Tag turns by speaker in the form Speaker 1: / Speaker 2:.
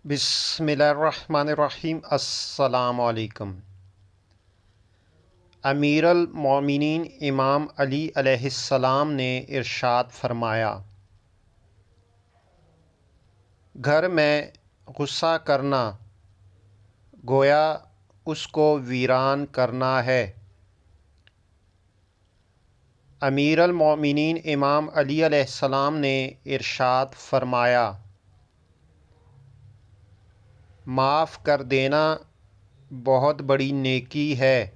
Speaker 1: بسم اللہ الرحمن الرحیم۔ السلام علیکم۔ امیر المومنین امام علی علیہ السلام نے ارشاد فرمایا، گھر میں غصہ کرنا گویا اس کو ویران کرنا ہے۔ امیر المومنین امام علی علیہ السلام نے ارشاد فرمایا، معاف کر دینا بہت بڑی نیکی ہے۔